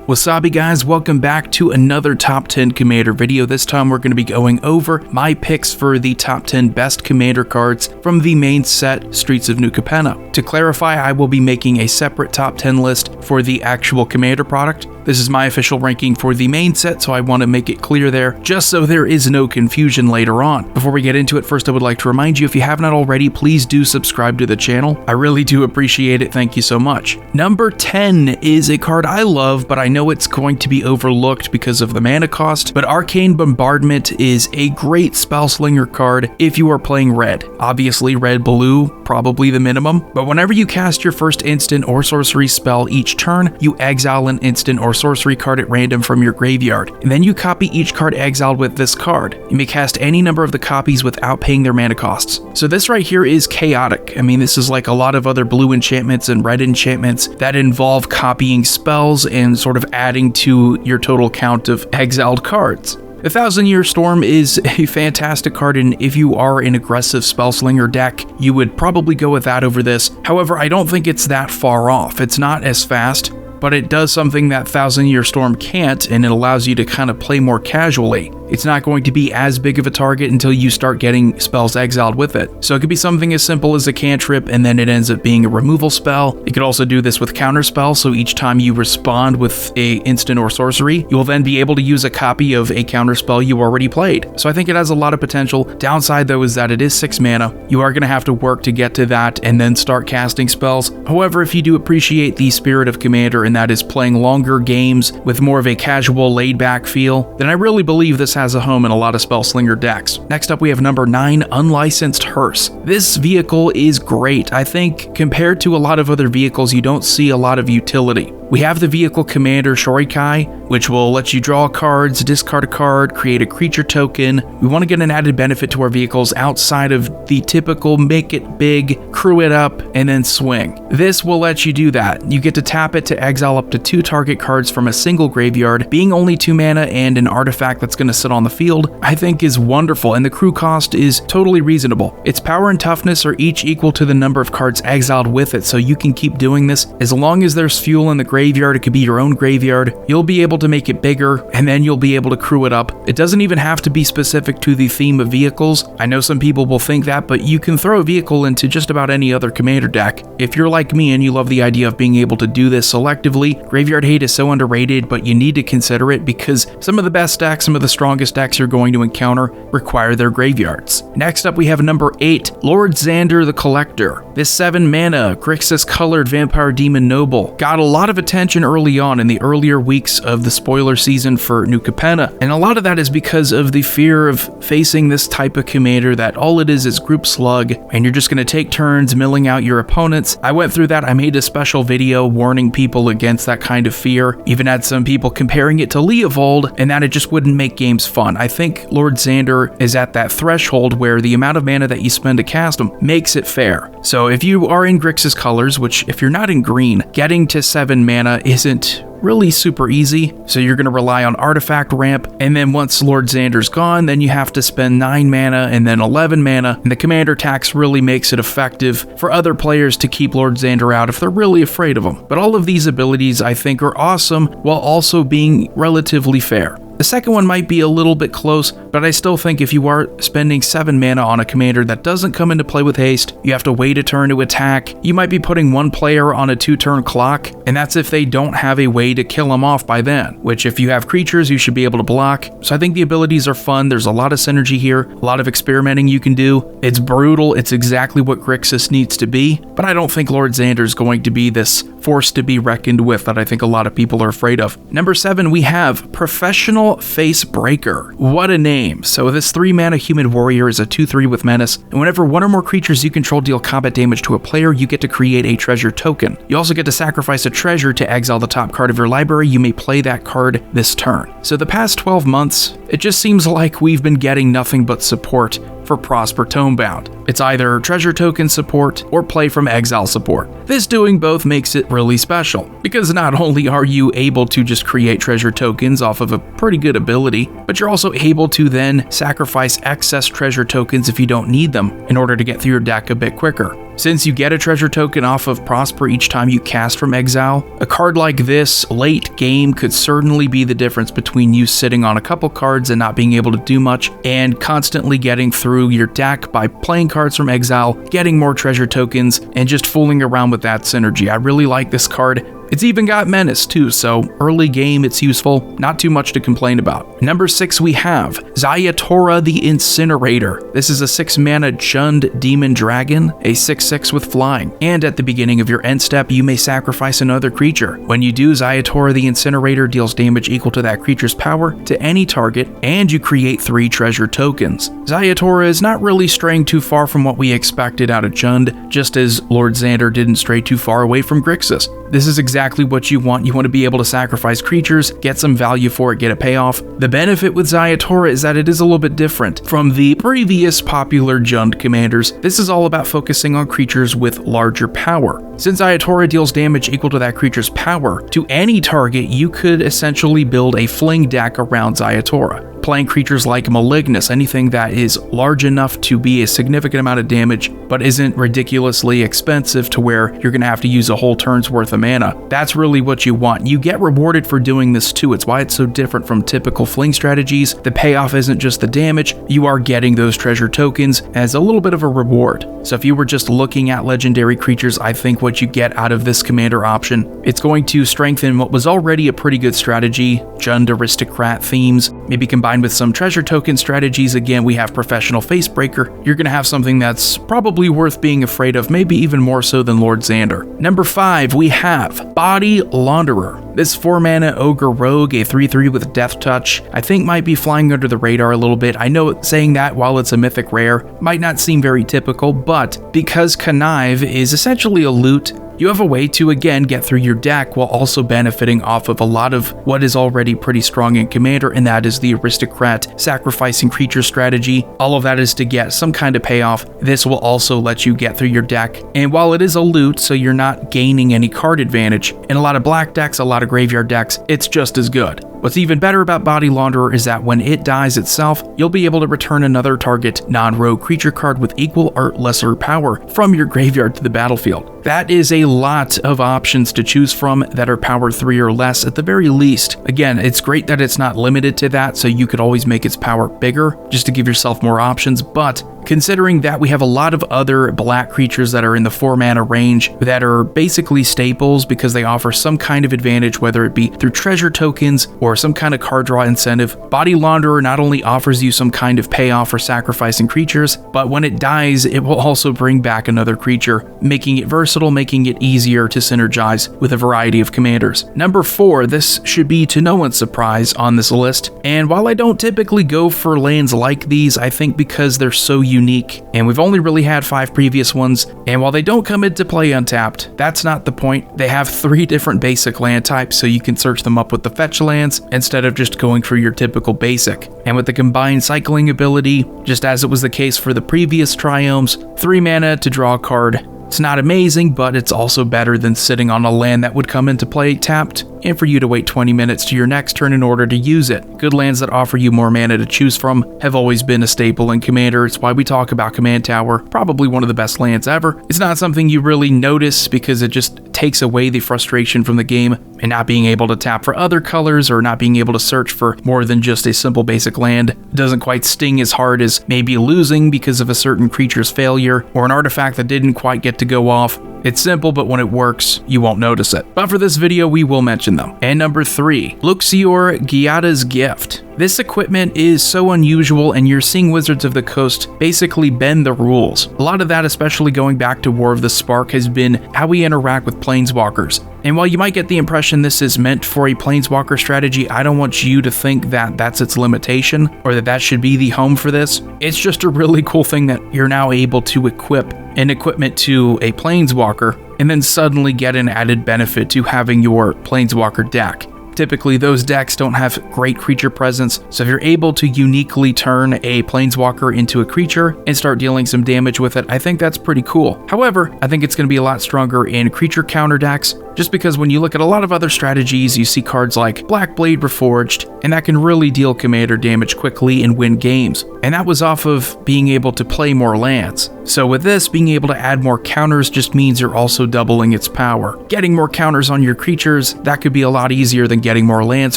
Wasabi guys, welcome back to another top 10 Commander video. This time we're going to be going over my picks for the top 10 best Commander cards from the main set, Streets of New Capenna. To clarify, I will be making a separate top 10 list for the actual Commander product. This is my official ranking for the main set, so I want to make it clear there, just so there is no confusion later on. Before we get into it, first I would like to remind you, if you have not already, please do subscribe to the channel. I really do appreciate it, thank you so much. Number 10 is a card I love, but I know it's going to be overlooked because of the mana cost, but Arcane Bombardment is a great spellslinger card if you are playing red. Obviously red-blue, probably the minimum, but whenever you cast your first instant or sorcery spell each turn, you exile an instant or sorcery card at random from your graveyard, and then you copy each card exiled with this card. You may cast any number of the copies without paying their mana costs. So this right here is chaotic. I mean, this is like a lot of other blue enchantments and red enchantments that involve copying spells and sort of adding to your total count of exiled cards. The 1,000-Year Storm is a fantastic card, and if you are an aggressive Spellslinger deck, you would probably go with that over this. However, I don't think it's that far off. It's not as fast, but it does something that 1,000-Year Storm can't, and it allows you to kind of play more casually. It's not going to be as big of a target until you start getting spells exiled with it. So it could be something as simple as a cantrip, and then it ends up being a removal spell. You could also do this with counterspell, so each time you respond with a instant or sorcery, you will then be able to use a copy of a counterspell you already played. So I think it has a lot of potential. Downside though is that it is 6 mana. You are going to have to work to get to that and then start casting spells. However, if you do appreciate the spirit of Commander, and that is playing longer games with more of a casual laid-back feel, then I really believe this has a home in a lot of Spellslinger decks. Next up we have number 9, Unlicensed Hearse. This vehicle is great. I think compared to a lot of other vehicles, you don't see a lot of utility. We have the vehicle Commander Shorikai, which will let you draw cards, discard a card, create a creature token. We want to get an added benefit to our vehicles outside of the typical make it big, crew it up, and then swing. This will let you do that. You get to tap it to exile up to 2 target cards from a single graveyard. Being only 2 mana and an artifact that's going to sit on the field, I think is wonderful, and the crew cost is totally reasonable. Its power and toughness are each equal to the number of cards exiled with it, so you can keep doing this. As long as there's fuel in the graveyard, it could be your own graveyard, you'll be able to make it bigger, and then you'll be able to crew it up. It doesn't even have to be specific to the theme of vehicles. I know some people will think that, but you can throw a vehicle into just about any other Commander deck. If you're like me and you love the idea of being able to do this selectively, Graveyard Hate is so underrated, but you need to consider it because some of the best decks, some of the strongest decks you're going to encounter require their graveyards. Next up we have number 8, Lord Xander the Collector. This 7 mana, Grixis colored Vampire Demon Noble got a lot of attention early on in the earlier weeks of the spoiler season for New Capenna, and a lot of that is because of the fear of facing this type of Commander that all it is group slug, and you're just going to take turns milling out your opponents. I went through that. I made a special video warning people against that kind of fear, even had some people comparing it to Leovold, and that it just wouldn't make games fun. I think Lord Xander is at that threshold where the amount of mana that you spend to cast him makes it fair. So if you are in Grixis colors, which if you're not in green, getting to 7 mana isn't really super easy, so you're going to rely on artifact ramp, and then once Lord Xander's gone, then you have to spend 9 mana and then 11 mana, and the Commander tax really makes it effective for other players to keep Lord Xander out if they're really afraid of him. But all of these abilities I think are awesome while also being relatively fair. The second one might be a little bit close, but I still think if you are spending 7 mana on a Commander that doesn't come into play with haste, you have to wait a turn to attack, you might be putting one player on a 2-turn clock, and that's if they don't have a way to kill him off by then, which if you have creatures, you should be able to block. So I think the abilities are fun, there's a lot of synergy here, a lot of experimenting you can do. It's brutal, it's exactly what Grixis needs to be, but I don't think Lord Xander is going to be this force to be reckoned with that I think a lot of people are afraid of. Number 7, we have Professional Facebreaker. What a name. So this 3 mana human warrior is a 2/3 with menace, and whenever one or more creatures you control deal combat damage to a player, you get to create a treasure token. You also get to sacrifice a treasure to exile the top card of your library. You may play that card this turn. So the past 12 months, it just seems like we've been getting nothing but support for Prosper Tomebound. It's either treasure token support or play from exile support. This doing both makes it really special, because not only are you able to just create treasure tokens off of a pretty good ability, but you're also able to then sacrifice excess treasure tokens if you don't need them in order to get through your deck a bit quicker. Since you get a treasure token off of Prosper each time you cast from exile, a card like this late game could certainly be the difference between you sitting on a couple cards and not being able to do much, and constantly getting through your deck by playing cards from exile, getting more treasure tokens, and just fooling around with that synergy. I really like this card. It's even got Menace too, so early game it's useful, not too much to complain about. Number 6 we have Zayatora the Incinerator. This is a 6-mana Jund Demon Dragon, a 6/6 with flying, and at the beginning of your end step you may sacrifice another creature. When you do, Zayatora the Incinerator deals damage equal to that creature's power to any target, and you create 3 treasure tokens. Zayatora is not really straying too far from what we expected out of Jund, just as Lord Xander didn't stray too far away from Grixis. This is exactly what you want. You want to be able to sacrifice creatures, get some value for it, get a payoff. The benefit with Zayatora is that it is a little bit different from the previous popular Jund commanders. This is all about focusing on creatures with larger power. Since Zayatora deals damage equal to that creature's power to any target, you could essentially build a fling deck around Zayatora, playing creatures like Malignus, anything that is large enough to be a significant amount of damage, but isn't ridiculously expensive to where you're going to have to use a whole turn's worth of mana. That's really what you want. You get rewarded for doing this too. It's why it's so different from typical fling strategies. The payoff isn't just the damage, you are getting those treasure tokens as a little bit of a reward. So if you were just looking at legendary creatures, I think what you get out of this commander option, it's going to strengthen what was already a pretty good strategy, Jund aristocrat themes, maybe combined with some treasure token strategies. Again, we have professional Facebreaker. You're going to have something that's probably worth being afraid of, maybe even more so than Lord Xander. Number 5, we have Body Launderer. This 4-mana Ogre Rogue, a 3/3 with Death Touch, I think might be flying under the radar a little bit. I know saying that while it's a mythic rare might not seem very typical, but because Connive is essentially a loot, you have a way to, again, get through your deck while also benefiting off of a lot of what is already pretty strong in Commander, and that is the Aristocrat sacrificing creature strategy. All of that is to get some kind of payoff. This will also let you get through your deck, and while it is a loot, so you're not gaining any card advantage, in a lot of black decks, a lot of graveyard decks, it's just as good. What's even better about Body Launderer is that when it dies itself, you'll be able to return another target non-rogue creature card with equal or lesser power from your graveyard to the battlefield. That is a lot of options to choose from that are power 3 or less at the very least. Again, it's great that it's not limited to that, so you could always make its power bigger just to give yourself more options, but considering that we have a lot of other black creatures that are in the 4-mana range that are basically staples because they offer some kind of advantage, whether it be through treasure tokens or some kind of card draw incentive, Body Launderer not only offers you some kind of payoff for sacrificing creatures, but when it dies, it will also bring back another creature, making it versatile, making it easier to synergize with a variety of commanders. Number 4, this should be to no one's surprise on this list, and while I don't typically go for lands like these, I think because they're so unique, and we've only really had 5 previous ones, and while they don't come into play untapped, that's not the point. They have 3 different basic land types, so you can search them up with the fetch lands instead of just going for your typical basic. And with the combined cycling ability, just as it was the case for the previous triomes, 3 mana to draw a card. It's not amazing, but it's also better than sitting on a land that would come into play tapped, and for you to wait 20 minutes to your next turn in order to use it. Good lands that offer you more mana to choose from have always been a staple in Commander. It's why we talk about Command Tower, probably one of the best lands ever. It's not something you really notice because it just takes away the frustration from the game and not being able to tap for other colors or not being able to search for more than just a simple basic land. It doesn't quite sting as hard as maybe losing because of a certain creature's failure or an artifact that didn't quite get to go off. It's simple, but when it works, you won't notice it. But for this video, we will mention them. And number 3, Luxior Giada's Gift. This equipment is so unusual, and you're seeing Wizards of the Coast basically bend the rules. A lot of that, especially going back to War of the Spark, has been how we interact with Planeswalkers. And while you might get the impression this is meant for a Planeswalker strategy, I don't want you to think that that's its limitation, or that that should be the home for this. It's just a really cool thing that you're now able to equip an equipment to a Planeswalker, and then suddenly get an added benefit to having your Planeswalker deck. Typically, those decks don't have great creature presence, so if you're able to uniquely turn a Planeswalker into a creature and start dealing some damage with it, I think that's pretty cool. However, I think it's going to be a lot stronger in creature counter decks, just because when you look at a lot of other strategies, you see cards like Black Blade Reforged, and that can really deal commander damage quickly and win games. And that was off of being able to play more lands. So with this, being able to add more counters just means you're also doubling its power. Getting more counters on your creatures, that could be a lot easier than getting more lands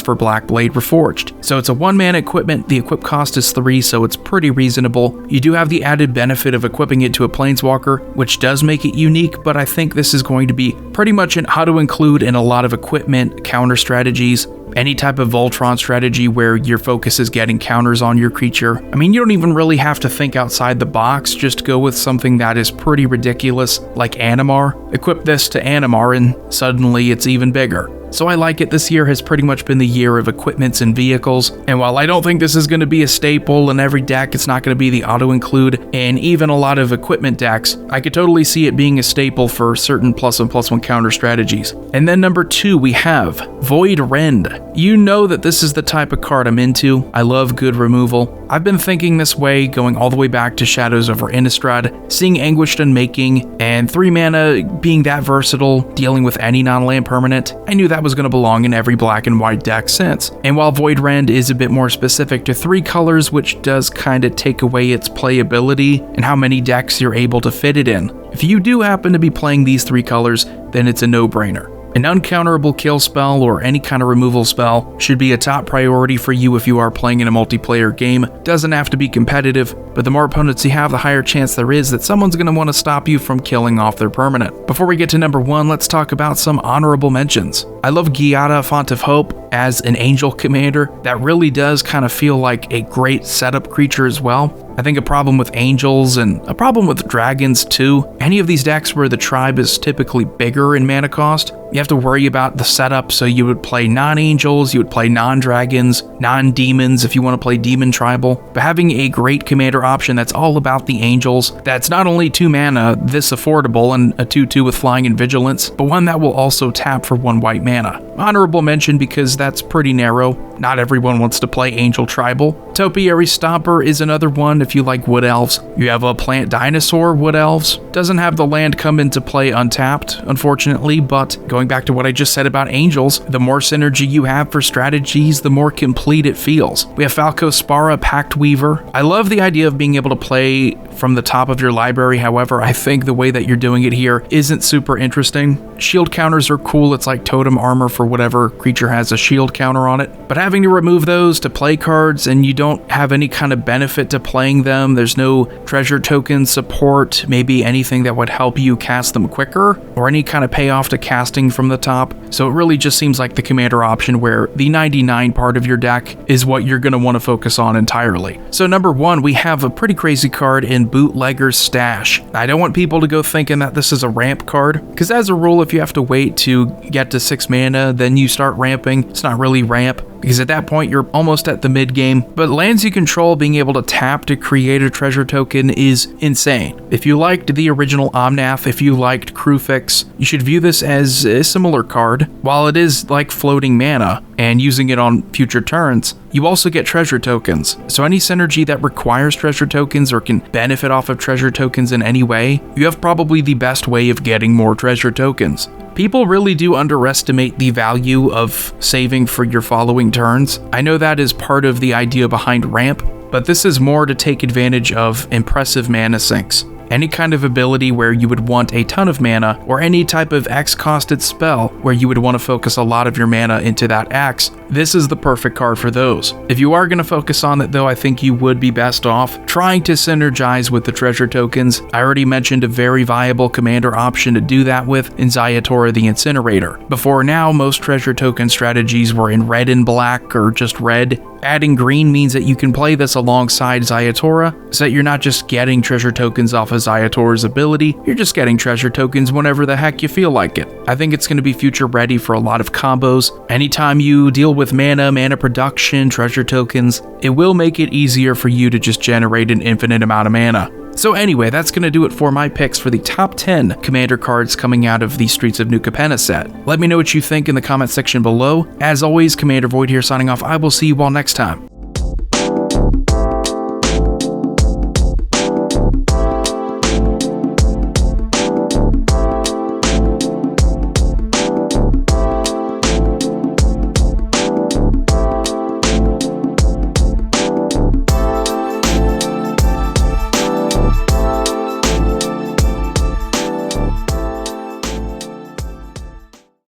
for Black Blade Reforged. So it's a 1-mana equipment, the equip cost is 3, so it's pretty reasonable. You do have the added benefit of equipping it to a Planeswalker, which does make it unique, but I think this is going to be pretty much an auto-include in a lot of equipment counter strategies. Any type of Voltron strategy where your focus is getting counters on your creature. I mean, you don't even really have to think outside the box, just go with something that is pretty ridiculous, like Animar. Equip this to Animar and suddenly it's even bigger. So I like it. This year has pretty much been the year of equipments and vehicles, and while I don't think this is going to be a staple in every deck, it's not going to be the auto-include in even a lot of equipment decks, I could totally see it being a staple for certain +1/+1 counter strategies. And then number 2, we have Voidrand. You know that this is the type of card I'm into. I love good removal. I've been thinking this way going all the way back to Shadows over Innistrad, seeing Anguished Unmaking, and 3 mana being that versatile, dealing with any non-land permanent. I knew that was going to belong in every black and white deck since. And while Voidrand is a bit more specific to 3 colors, which does kind of take away its playability and how many decks you're able to fit it in, if you do happen to be playing these 3 colors, then it's a no-brainer. An uncounterable kill spell or any kind of removal spell should be a top priority for you if you are playing in a multiplayer game. Doesn't have to be competitive, but the more opponents you have, the higher chance there is that someone's going to want to stop you from killing off their permanent. Before we get to number 1, let's talk about some honorable mentions. I love Giada, Font of Hope, as an angel commander. That really does kind of feel like a great setup creature as well. I think a problem with angels and a problem with dragons too. Any of these decks where the tribe is typically bigger in mana cost, you have to worry about the setup, so you would play non-angels, you would play non-dragons, non-demons if you want to play demon tribal. But having a great commander option that's all about the angels, that's not only 2 mana, this affordable, and a 2/2 with flying and vigilance, but one that will also tap for 1 white mana. Honorable mention because that's pretty narrow. Not everyone wants to play angel tribal. Topiary Stomper is another one if you like wood elves. You have a plant dinosaur wood elves. Doesn't have the land come into play untapped, unfortunately, but going back to what I just said about angels, the more synergy you have for strategies, the more complete it feels. We have Falco Spara, Pact Weaver. I love the idea of being able to play from the top of your library, however, I think the way that you're doing it here isn't super interesting. Shield counters are cool, it's like totem armor for whatever creature has a shield counter on it, but having to remove those to play cards and you don't have any kind of benefit to playing them, there's no treasure token support, maybe anything that would help you cast them quicker, or any kind of payoff to casting from the top, so it really just seems like the commander option where the 99 part of your deck is what you're going to want to focus on entirely. So number 1, we have a pretty crazy card in Bootleggers Stash. I don't want people to go thinking that this is a ramp card, because as a rule, if you have to wait to get to 6 mana, then you start ramping. It's not really ramp, because at that point you're almost at the mid game, but lands you control being able to tap to create a treasure token is insane. If you liked the original Omnath, if you liked Crewfix, you should view this as a similar card. While it is like floating mana and using it on future turns, you also get treasure tokens. So any synergy that requires treasure tokens or can benefit off of treasure tokens in any way, you have probably the best way of getting more treasure tokens. People really do underestimate the value of saving for your following turns. I know that is part of the idea behind ramp, but this is more to take advantage of impressive mana sinks. Any kind of ability where you would want a ton of mana, or any type of X-costed spell where you would want to focus a lot of your mana into that X, this is the perfect card for those. If you are going to focus on it though, I think you would be best off trying to synergize with the treasure tokens. I already mentioned a very viable commander option to do that with in Zayatora the Incinerator. Before now, most treasure token strategies were in red and black or just red. Adding green means that you can play this alongside Zayatora, so that you're not just getting treasure tokens off of Zayatora's ability, you're just getting treasure tokens whenever the heck you feel like it. I think it's going to be future ready for a lot of combos. Anytime you deal with mana production, treasure tokens, it will make it easier for you to just generate an infinite amount of mana. So anyway, that's going to do it for my picks for the top 10 commander cards coming out of the Streets of New Capenna set. Let me know what you think in the comment section below. As always, Commander Void here signing off. I will see you all next time.